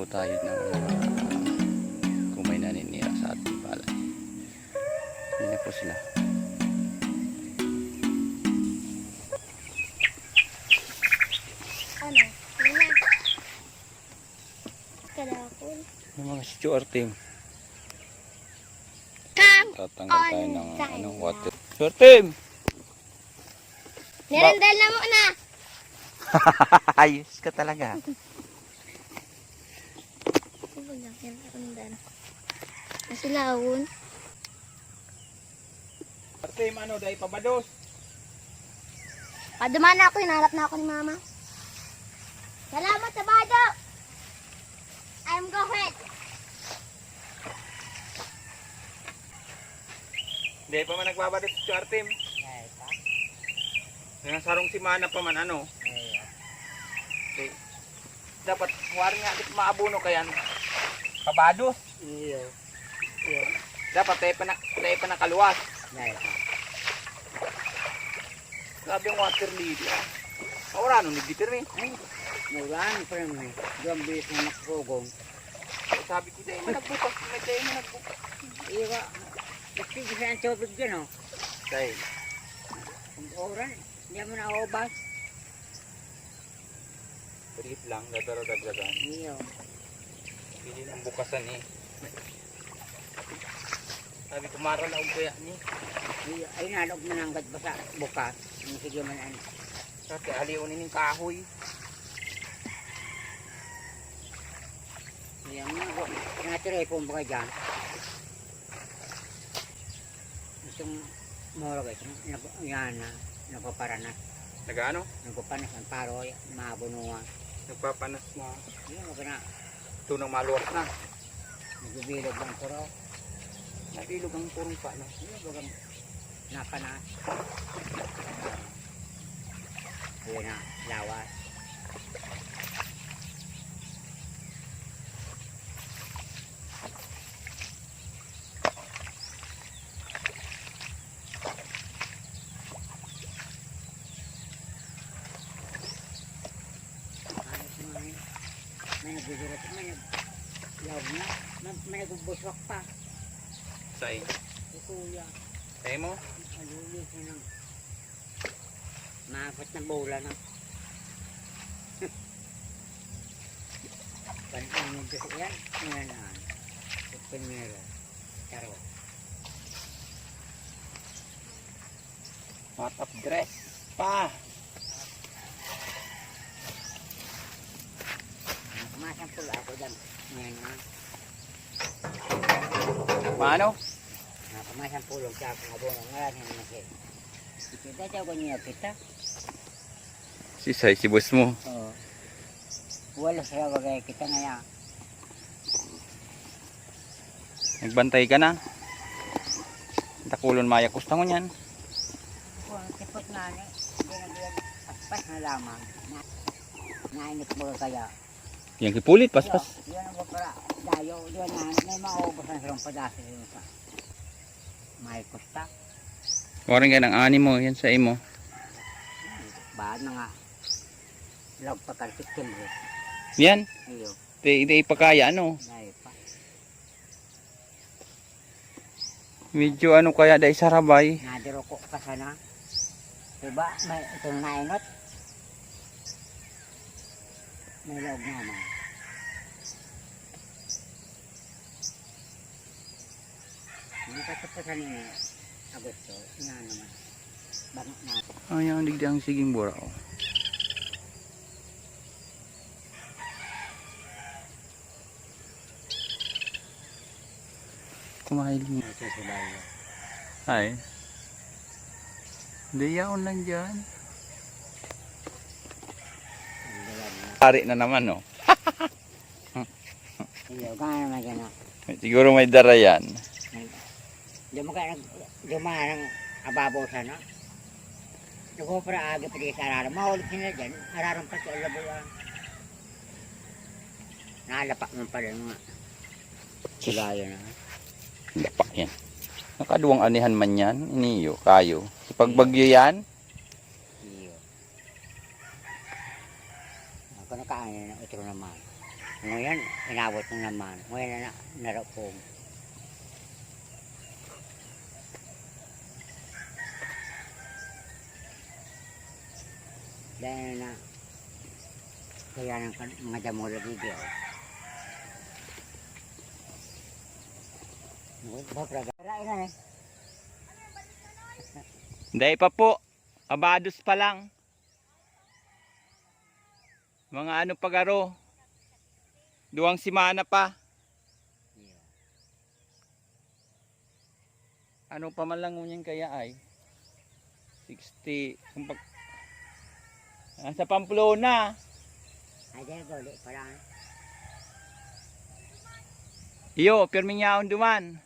po tayo ng kung may naninira sa ating palay. Hindi na po sila. Ano? Ano na? Kadakol. Yung mga steward team. Come Tatanggal tayo ng on, water. Steward team! Nirandal na muna. Ayos ka talaga. Nirandal. Nasilawon. Steward team, ano, dahil pabados. Paduman na ako, hinarap na ako ni mama. Salamat sa bado. I'm going. Hindi pa man nagbabadot sa steward team. Yung sarong simana pa man, ano? Okay. Dapat, huwari nga, di maabuno kayan. Pabados. Iya. Dapat, tayo pa nakaluwas. Grabe yung water lily. Maura, nung nagditir eh. Maulan pa rin eh. Diyan bilis na nakapugong. Sabi ko, tayo man nagbukas. May tayo man nagbukas. Iya. Nagpigil sa ang tubig dyan oh. Tayo. Ang oran. Hindi mo na ubas. Trip lang, dadaro-dagdagan. Iya. Pili ng bukasan eh. Sabi ko, maral na kaya ni. Iya. Ay nalog mananggat ba sa bukas. Sige man ano. Kasi aliunin yung kahoy. Iya nga ako. Natirepo mo ka dyan. Itong moro guys. Yan na. Nagpaparanat. Nag-ano? Nagpapanas ang paroy. Mabunuwa. Nagpapanas na. Iya mo ka na. Tunang maluwas na. Nagbibilog ng puro. Nabilog ang purong pa. No? Iya bagang napanas. Iya na. Lawas. May nagbibirat, may nag-lawag na, may nagbubuswak pa. Say. Si kuya, Tayo mo? alulis na ng maapat na bola na. Pansin mo gusto yan, yan na. Primero, taro. Hot up dress. Pa! Masampul ako dyan. Ngayon na. Paano? Nakamasampulog sa akong abonong ngayon. Hindi kita siya ko niya kita. Si Say, si boss mo. Oo. Wala siya bagay kita ngayon. Nagbantay ka na. Takulon maya kusta mo yan. Kung sipot nga ni, hindi nagbiyan aspas na lamang. Nainit mo kaya. Yang kipulit, paspas. Yan ang para dayo. Yan na, may maubos ang sarong padasa yun sa may kusta. Waring ka ng ani mo, yan sa imo. Bahan na nga. Lagpagkartik timbre. Yan. Iyo, Hindi ipakaya, ano. dahil pa. Medyo ano kaya dahil sarabay. Nadiro ko ka sana. Diba? May itong nainot. May loob naman. Hindi ka tapasan ni Agosto. Nga naman. Bangak na. Ay, ang digdi ang siging buraw. Kumahiling. Ito sa bayo. Ay. Hindi yaon lang dyan. Ang dalag na. Pari na naman, no. Iyo, kaya naman dyan. Siguro may dara yan. Dumaan ang ababaw sana. Nago para aga pa di sa araram. Mahulog sila dyan. Araram pa sa labuan. Nalapak mo pala nga. Sulayo na. Lapak yan. Nakaduwang anihan man yan. Iniyo, kayo. Pag bagyo yan, Iyo. Ako nakaano na utro naman. Ngayon, inabot na naman. Ngayon na narapong. Dahil na kaya ng mga damo lagi diyo. Hindi pa po. Abados pa lang. Mga ano pagaro. 2 simana pa. Ano pa man lang ngunyan kaya ay 60 sa Pamplona. Ay, dahil guli parang. Iyo, pirminyaon duman.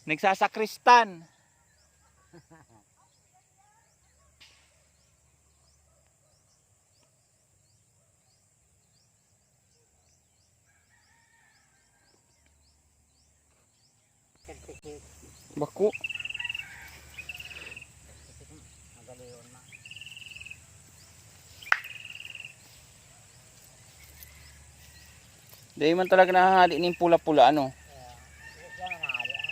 Nagsasakristan. Baku. Magaliyon ma. Dahil man talaga nahahali ng pula-pula ano. Yan na nahali ah.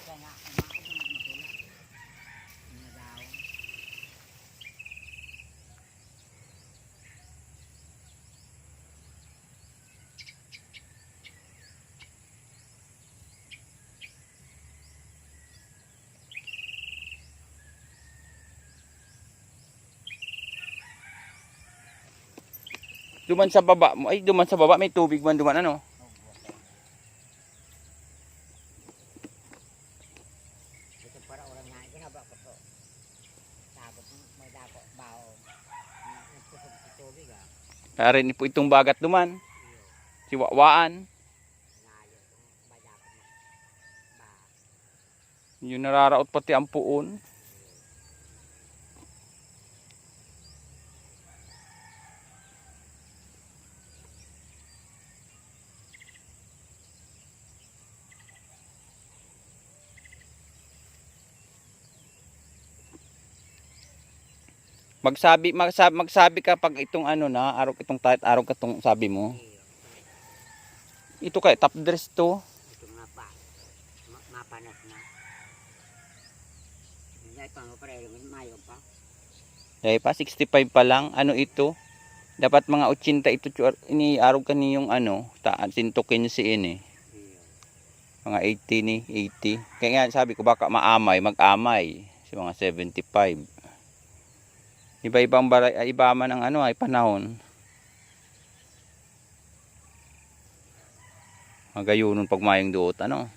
Kaya nga, umakot na mapula. Mga daon. Duman sa baba mo. Ay, duman sa baba. May tubig man duman ano. Ito para orang nga. Ginaba ko to. Tapos may dako, bao. Nagtusog sa tubig ah. Kaya rin po itong bagat duman. Si Wakwaan. Layo itong badako mo. Ba. Yung nararaot pati ang puon. Magsabi ka pag itong ano na, araw itong tight, araw ka itong sabi mo. Ito kay top dress to. Ito nga pa. Mapanas na. Hindi pa mo parehong mayo pa. Dahil pa 65 pa lang. Ano ito? Dapat mga 80 ito iniarog ka niyong ano, sintukin si ini. Mga 80 ni 80. Kaya nga sabi ko baka maamay, mag-amay si mga 75. Iba-ibang iba man ang ano ay panahon. Magayunon pag mayong duot ano.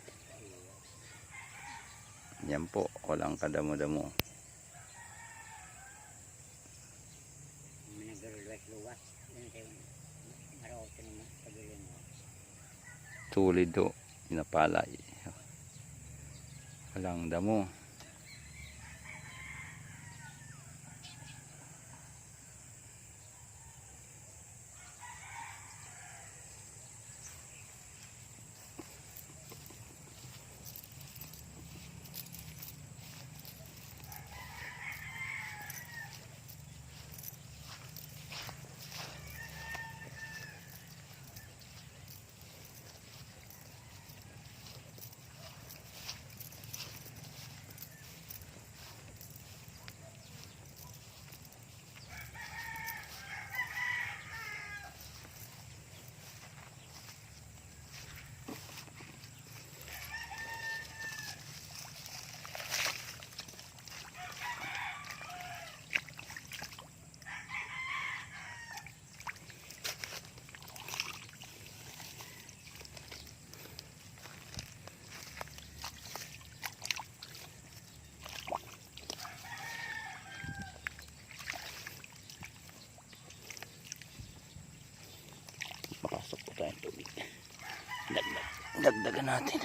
Yan po, walang kadamo-damo. Nagluwas-luwas. Marautin mo pagilin mo. Tulid do, inapalay. Walang damo. Makasok po tayong tubig. Dagdagan natin.